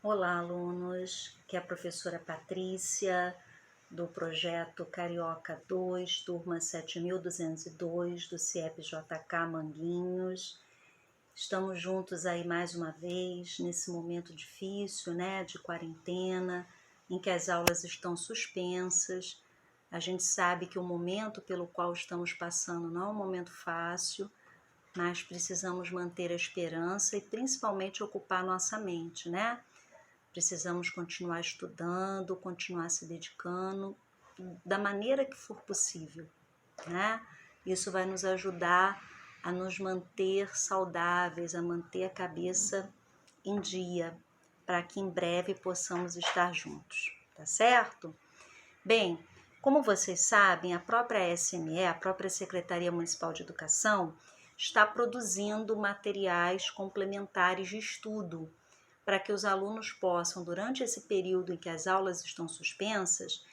Olá, alunos, que é a professora Patrícia, do projeto Carioca 2, turma 7202, do CIEP-JK Manguinhos. Estamos juntos aí mais uma vez, nesse momento difícil, né, de quarentena, em que as aulas estão suspensas. A gente sabe que o momento pelo qual estamos passando não é um momento fácil, mas precisamos manter a esperança e principalmente ocupar nossa mente, né? Precisamos continuar estudando, continuar se dedicando da maneira que for possível, né? Isso vai nos ajudar a nos manter saudáveis, a manter a cabeça em dia, para que em breve possamos estar juntos, tá certo? Bem, como vocês sabem, a própria SME, a própria Secretaria Municipal de Educação, está produzindo materiais complementares de estudo para que os alunos possam, durante esse período em que as aulas estão suspensas,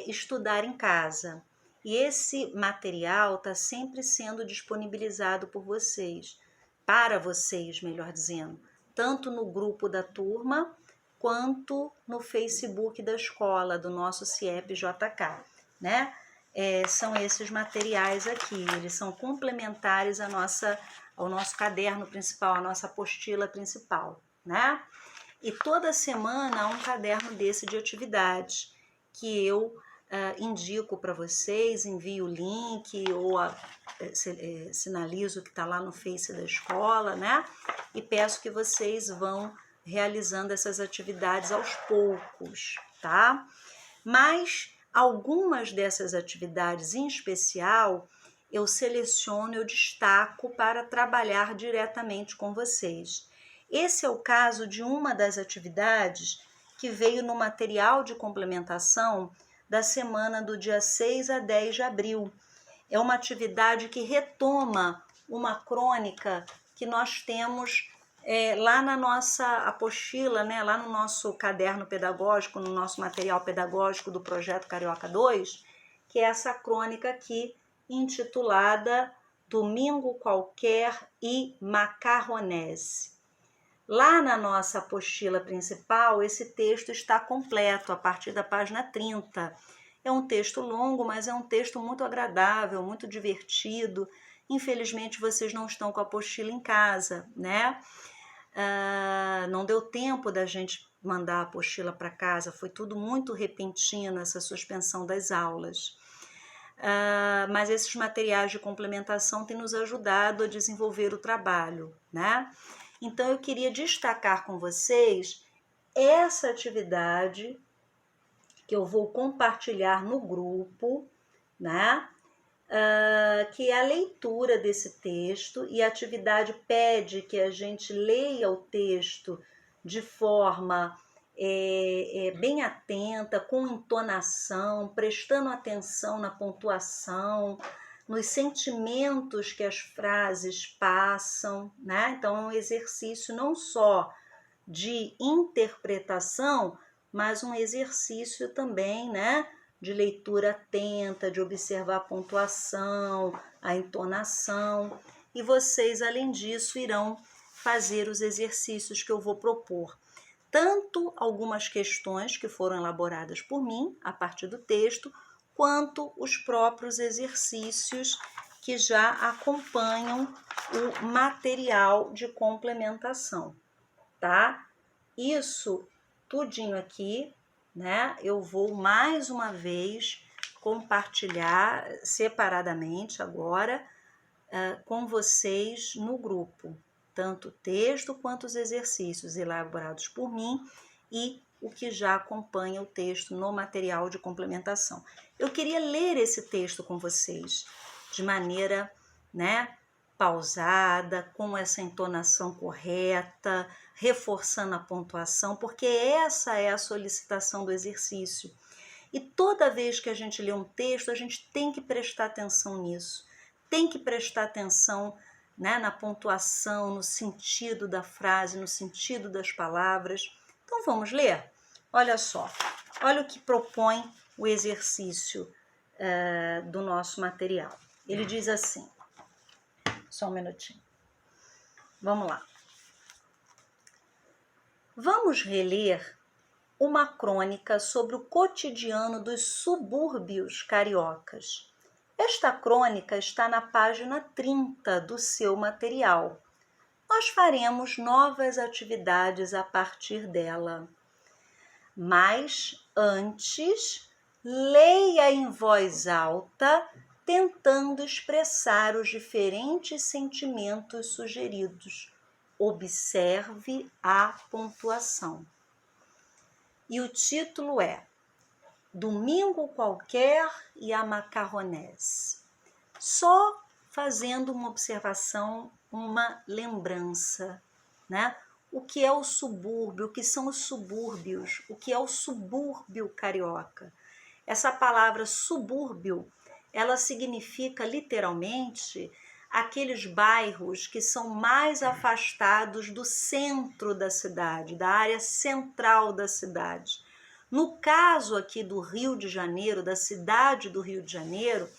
estudar em casa. E esse material está sempre sendo disponibilizado por vocês, para vocês, melhor dizendo, tanto no grupo da turma, quanto no Facebook da escola, do nosso CIEP-JK, né? São esses materiais aqui, eles são complementares ao nosso caderno principal, à nossa apostila principal, né? E toda semana há um caderno desse de atividades que eu indico para vocês, envio o link ou sinalizo que está lá no Face da escola, né? E peço que vocês vão realizando essas atividades aos poucos, tá? Mas algumas dessas atividades em especial eu seleciono, eu destaco para trabalhar diretamente com vocês. Esse é o caso de uma das atividades que veio no material de complementação da semana do dia 6 a 10 de abril. É uma atividade que retoma uma crônica que nós temos lá na nossa apostila, né, lá no nosso caderno pedagógico, no nosso material pedagógico do projeto Carioca 2, que é essa crônica aqui intitulada Domingo Qualquer e Macarronese. Lá na nossa apostila principal, esse texto está completo, a partir da página 30. É um texto longo, mas é um texto muito agradável, muito divertido. Infelizmente, vocês não estão com a apostila em casa, né? Não deu tempo da gente mandar a apostila para casa, foi tudo muito repentino, essa suspensão das aulas. Mas esses materiais de complementação têm nos ajudado a desenvolver o trabalho, né? Então, eu queria destacar com vocês essa atividade que eu vou compartilhar no grupo, né? Que é a leitura desse texto, e a atividade pede que a gente leia o texto de forma bem atenta, com entonação, prestando atenção na pontuação, nos sentimentos que as frases passam, né? Então, é um exercício não só de interpretação, mas um exercício também, né? De leitura atenta, de observar a pontuação, a entonação. E vocês, além disso, irão fazer os exercícios que eu vou propor. Tanto algumas questões que foram elaboradas por mim, a partir do texto, quanto os próprios exercícios que já acompanham o material de complementação, tá? Isso tudinho aqui, né? Eu vou mais uma vez compartilhar separadamente agora com vocês no grupo, tanto o texto quanto os exercícios elaborados por mim e o que já acompanha o texto no material de complementação. Eu queria ler esse texto com vocês de maneira, né, pausada, com essa entonação correta, reforçando a pontuação, porque essa é a solicitação do exercício. E toda vez que a gente lê um texto, a gente tem que prestar atenção nisso, tem que prestar atenção, né, na pontuação, no sentido da frase, no sentido das palavras. Então vamos ler? Olha só, olha o que propõe o exercício do nosso material. Ele diz assim, só um minutinho. Vamos lá. Vamos reler uma crônica sobre o cotidiano dos subúrbios cariocas. Esta crônica está na página 30 do seu material. Nós faremos novas atividades a partir dela. Mas antes, leia em voz alta, tentando expressar os diferentes sentimentos sugeridos. Observe a pontuação. E o título é Domingo Qualquer e a Macarronese. Só fazendo uma observação, uma lembrança, né? O que é o subúrbio, o que são os subúrbios, o que é o subúrbio carioca. Essa palavra subúrbio, ela significa literalmente aqueles bairros que são mais afastados do centro da cidade, da área central da cidade. No caso aqui do Rio de Janeiro, da cidade do Rio de Janeiro,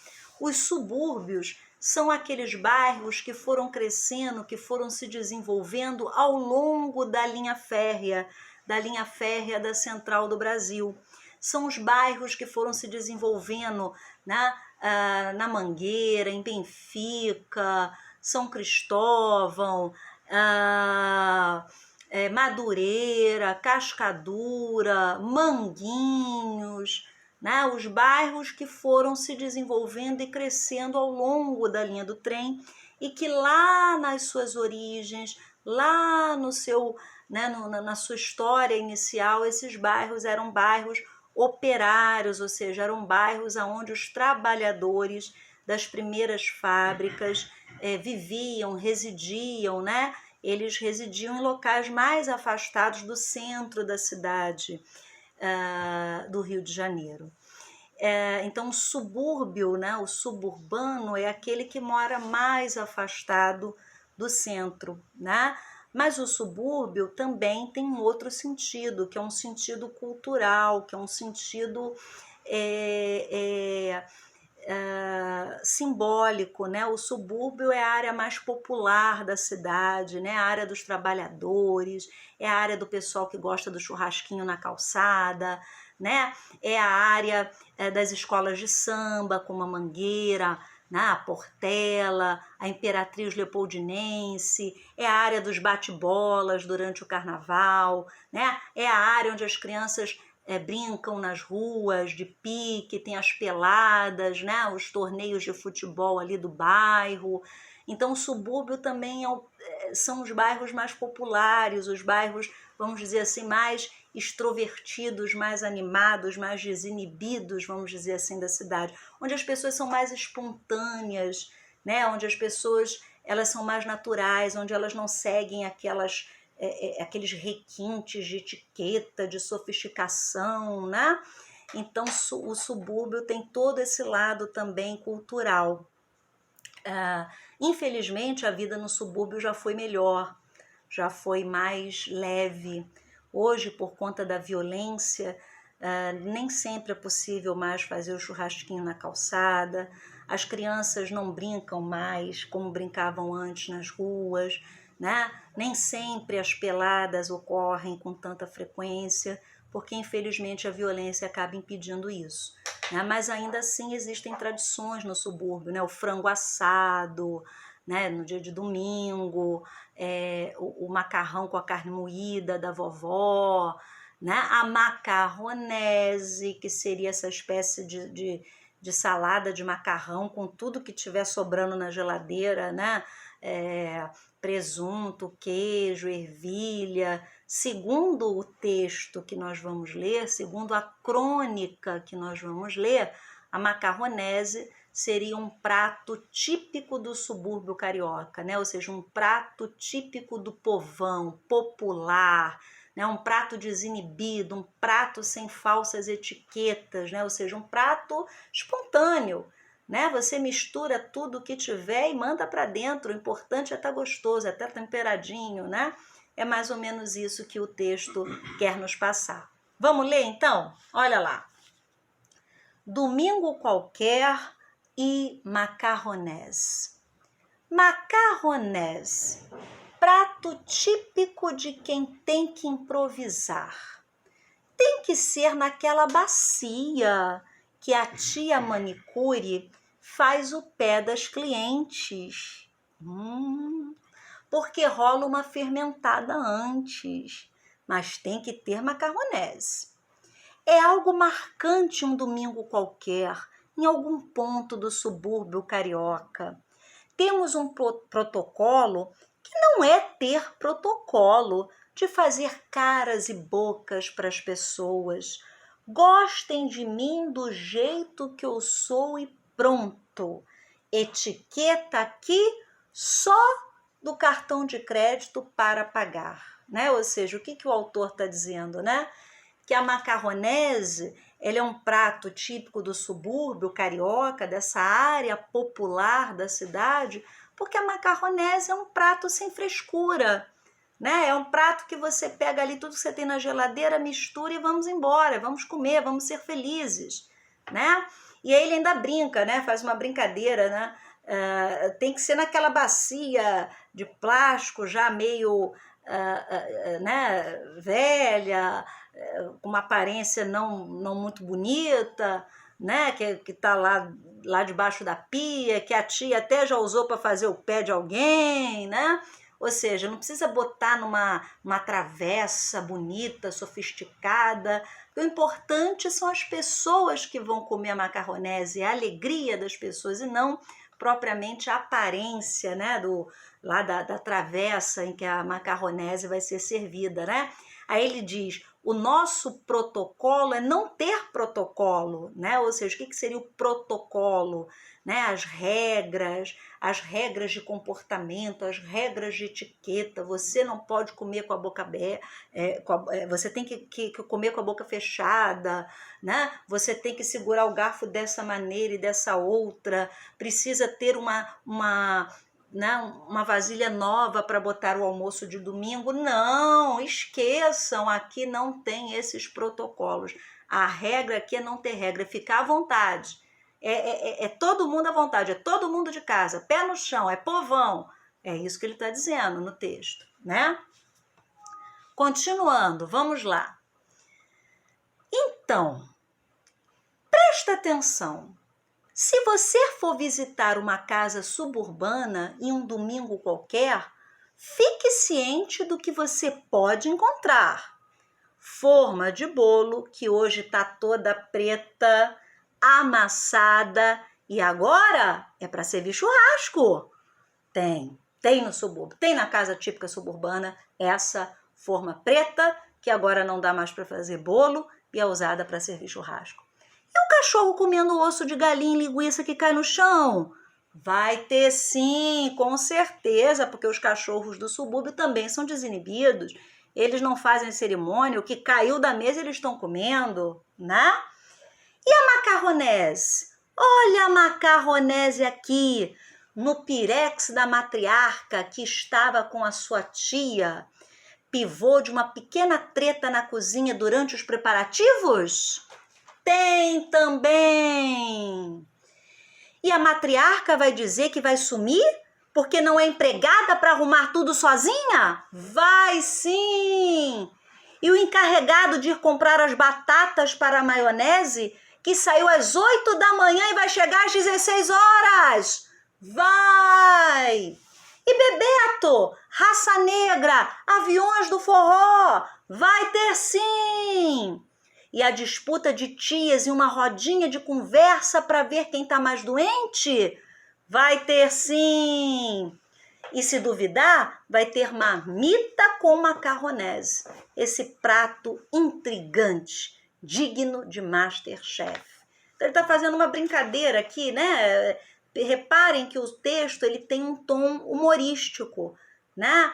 os subúrbios são aqueles bairros que foram crescendo, que foram se desenvolvendo ao longo da linha férrea da Central do Brasil. São os bairros que foram se desenvolvendo, né, na Mangueira, em Benfica, São Cristóvão, Madureira, Cascadura, Manguinhos, né? Os bairros que foram se desenvolvendo e crescendo ao longo da linha do trem e que lá nas suas origens, lá no seu, né, na sua história inicial, esses bairros eram bairros operários, ou seja, eram bairros onde os trabalhadores das primeiras fábricas viviam, residiam, né? Eles residiam em locais mais afastados do centro da cidade do Rio de Janeiro. Então, o subúrbio, né, o suburbano é aquele que mora mais afastado do centro, né? Mas o subúrbio também tem um outro sentido, que é um sentido cultural, que é um sentido simbólico, né? O subúrbio é a área mais popular da cidade, né? A área dos trabalhadores, é a área do pessoal que gosta do churrasquinho na calçada, né? É a área das escolas de samba, como a Mangueira, né? A Portela, a Imperatriz Leopoldinense, é a área dos bate-bolas durante o carnaval, né? É a área onde as crianças brincam nas ruas de pique, tem as peladas, né? Os torneios de futebol ali do bairro. Então, o subúrbio também são os bairros mais populares, os bairros, vamos dizer assim, mais extrovertidos, mais animados, mais desinibidos, vamos dizer assim, da cidade, onde as pessoas são mais espontâneas, né? Onde as pessoas elas são mais naturais, onde elas não seguem aqueles requintes de etiqueta, de sofisticação, né? Então, o subúrbio tem todo esse lado também cultural. Infelizmente, a vida no subúrbio já foi melhor, já foi mais leve. Hoje, por conta da violência, nem sempre é possível mais fazer o churrasquinho na calçada, as crianças não brincam mais como brincavam antes nas ruas, né? Nem sempre as peladas ocorrem com tanta frequência, porque infelizmente a violência acaba impedindo isso, né? Mas ainda assim existem tradições no subúrbio, né? O frango assado, né? No dia de domingo, o macarrão com a carne moída da vovó, né? A macarronese, que seria essa espécie de salada de macarrão com tudo que tiver sobrando na geladeira, né? Presunto, queijo, ervilha. Segundo o texto que nós vamos ler, segundo a crônica que nós vamos ler, a macarronese seria um prato típico do subúrbio carioca, né? Ou seja, um prato típico do povão, popular, né? Um prato desinibido, um prato sem falsas etiquetas, né? Ou seja, um prato espontâneo, né? Você mistura tudo que tiver e manda para dentro. O importante é estar gostoso, é estar temperadinho, né? É mais ou menos isso que o texto quer nos passar. Vamos ler então? Olha lá. Domingo qualquer e macarronese. Macarronese prato típico de quem tem que improvisar. Tem que ser naquela bacia que a tia manicure faz o pé das clientes. Porque rola uma fermentada antes, mas tem que ter macarronese. É algo marcante um domingo qualquer, em algum ponto do subúrbio carioca. Temos um protocolo que não é ter protocolo de fazer caras e bocas para as pessoas. Gostem de mim do jeito que eu sou e pronto. Etiqueta aqui só do cartão de crédito para pagar, né? Ou seja, o que o autor está dizendo, né? Que a macarronese, ele é um prato típico do subúrbio carioca, dessa área popular da cidade, porque a macarronese é um prato sem frescura, né? É um prato que você pega ali tudo que você tem na geladeira, mistura e vamos embora, vamos comer, vamos ser felizes, né? E aí ele ainda brinca, né? Faz uma brincadeira, né? Tem que ser naquela bacia de plástico já meio né, velha, com uma aparência não muito bonita, né, que tá lá debaixo da pia, que a tia até já usou para fazer o pé de alguém, né? Ou seja, não precisa botar numa travessa bonita, sofisticada. O importante são as pessoas que vão comer a macarronese, a alegria das pessoas e não propriamente a aparência, né, lá da travessa em que a macarronese vai ser servida, né? Aí ele diz, o nosso protocolo é não ter protocolo, né? Ou seja, o que seria o protocolo? Né? As regras de comportamento, as regras de etiqueta. Você não pode comer com a boca aberta, você tem que comer com a boca fechada, né? Você tem que segurar o garfo dessa maneira e dessa outra. Precisa ter uma vasilha nova para botar o almoço de domingo. Não, esqueçam, aqui não tem esses protocolos. A regra aqui é não ter regra, é ficar à vontade. É todo mundo à vontade, é todo mundo de casa, pé no chão, é povão. É isso que ele está dizendo no texto, né? Continuando, vamos lá. Então, presta atenção. Se você for visitar uma casa suburbana em um domingo qualquer, fique ciente do que você pode encontrar. Forma de bolo, que hoje está toda preta, amassada, e agora é para servir churrasco. Tem no subúrbio, tem na casa típica suburbana essa forma preta, que agora não dá mais para fazer bolo e é usada para servir churrasco. E o cachorro comendo osso de galinha e linguiça que cai no chão? Vai ter sim, com certeza, porque os cachorros do subúrbio também são desinibidos. Eles não fazem cerimônia, o que caiu da mesa eles estão comendo, né? E a macarronese? Olha a macarronese aqui, no pirex da matriarca que estava com a sua tia, pivô de uma pequena treta na cozinha durante os preparativos? Tem também! E a matriarca vai dizer que vai sumir porque não é empregada para arrumar tudo sozinha? Vai sim! E o encarregado de ir comprar as batatas para a maionese, que saiu às 8 da manhã e vai chegar às 16 horas? Vai! E Bebeto, raça negra, aviões do forró? Vai ter sim! E a disputa de tias e uma rodinha de conversa para ver quem está mais doente? Vai ter sim! E se duvidar, vai ter marmita com macarronese. Esse prato intrigante, digno de Masterchef. Então, ele está fazendo uma brincadeira aqui, né? Reparem que o texto ele tem um tom humorístico, né?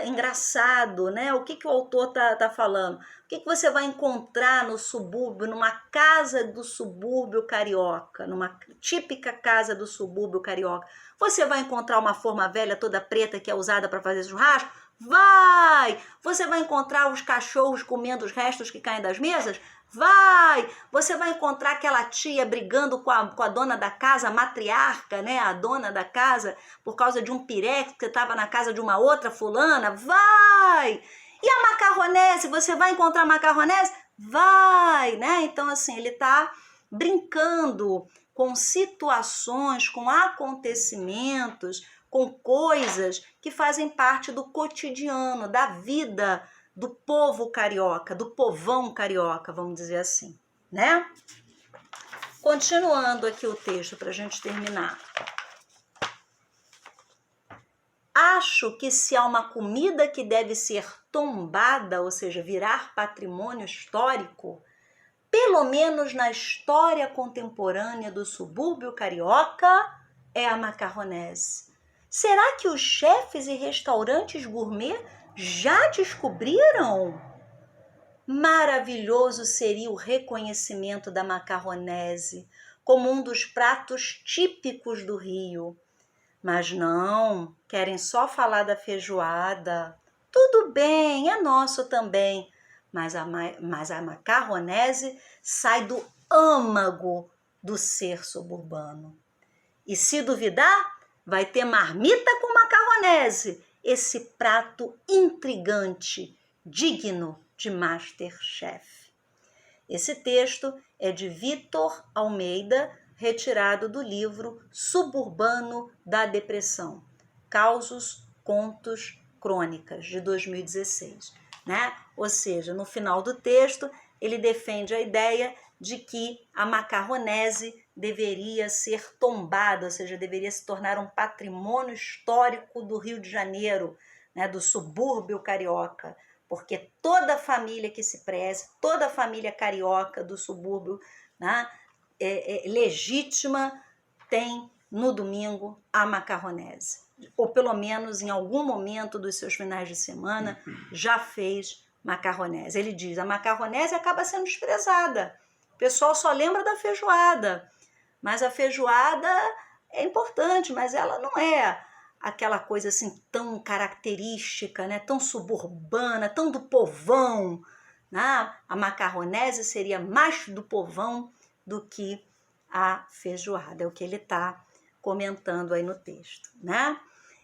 Engraçado, né? O que o autor tá falando? O que você vai encontrar no subúrbio, numa casa do subúrbio carioca, numa típica casa do subúrbio carioca? Você vai encontrar uma forma velha toda preta que é usada para fazer churrasco? Vai! Você vai encontrar os cachorros comendo os restos que caem das mesas? Vai! Você vai encontrar aquela tia brigando com a dona da casa, a matriarca, né? A dona da casa, por causa de um pirex que estava na casa de uma outra fulana? Vai! E a macarronese? Você vai encontrar a macarronese? Vai! Né? Então, assim, ele está brincando com situações, com acontecimentos, com coisas que fazem parte do cotidiano, da vida do povo carioca, do povão carioca, vamos dizer assim, né? Continuando aqui o texto para a gente terminar. Acho que se há uma comida que deve ser tombada, ou seja, virar patrimônio histórico, pelo menos na história contemporânea do subúrbio carioca, é a macarronese. Será que os chefes e restaurantes gourmet já descobriram? Maravilhoso seria o reconhecimento da macarronese como um dos pratos típicos do Rio. Mas não, querem só falar da feijoada. Tudo bem, é nosso também, mas a macarronese sai do âmago do ser suburbano. E se duvidar, vai ter marmita com macarronese, esse prato intrigante, digno de Masterchef. Esse texto é de Vitor Almeida, retirado do livro Suburbano da Depressão, Causos, Contos, Crônicas, de 2016. Né? Ou seja, no final do texto, ele defende a ideia de que a macarronese deveria ser tombada, ou seja, deveria se tornar um patrimônio histórico do Rio de Janeiro, né, do subúrbio carioca, porque toda família que se preze, toda família carioca do subúrbio, né, legítima, tem no domingo a macarronese, ou pelo menos em algum momento dos seus finais de semana já fez macarronese. Ele diz, a macarronese acaba sendo desprezada, o pessoal só lembra da feijoada, mas a feijoada é importante, mas ela não é aquela coisa assim tão característica, né? Tão suburbana, tão do povão. Né? A macarronese seria mais do povão do que a feijoada, é o que ele está comentando aí no texto. Né?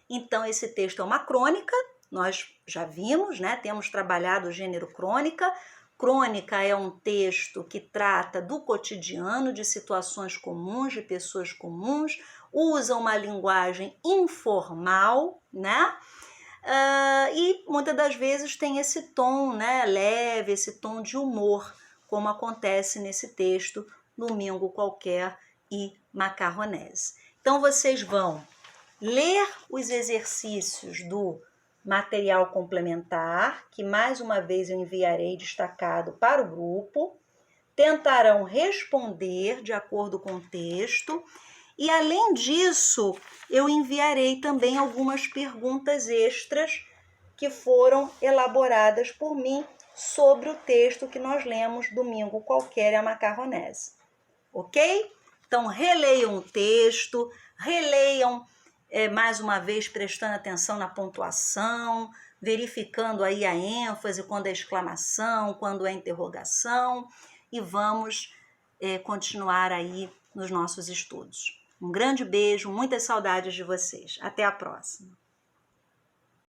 Então, esse texto é uma crônica, nós já vimos, né? Temos trabalhado o gênero crônica. Crônica é um texto que trata do cotidiano, de situações comuns, de pessoas comuns, usa uma linguagem informal, né? E muitas das vezes tem esse tom, né, leve, esse tom de humor, como acontece nesse texto, Domingo Qualquer e Macarronese. Então, vocês vão ler os exercícios do material complementar, que mais uma vez eu enviarei destacado para o grupo, tentarão responder de acordo com o texto, e além disso, eu enviarei também algumas perguntas extras que foram elaboradas por mim sobre o texto que nós lemos Domingo Qualquer e a Macarronese. Ok? Então, releiam o texto, releiam mais uma vez prestando atenção na pontuação, verificando aí a ênfase, quando é exclamação, quando é interrogação, e vamos continuar aí nos nossos estudos. Um grande beijo, muitas saudades de vocês. Até a próxima.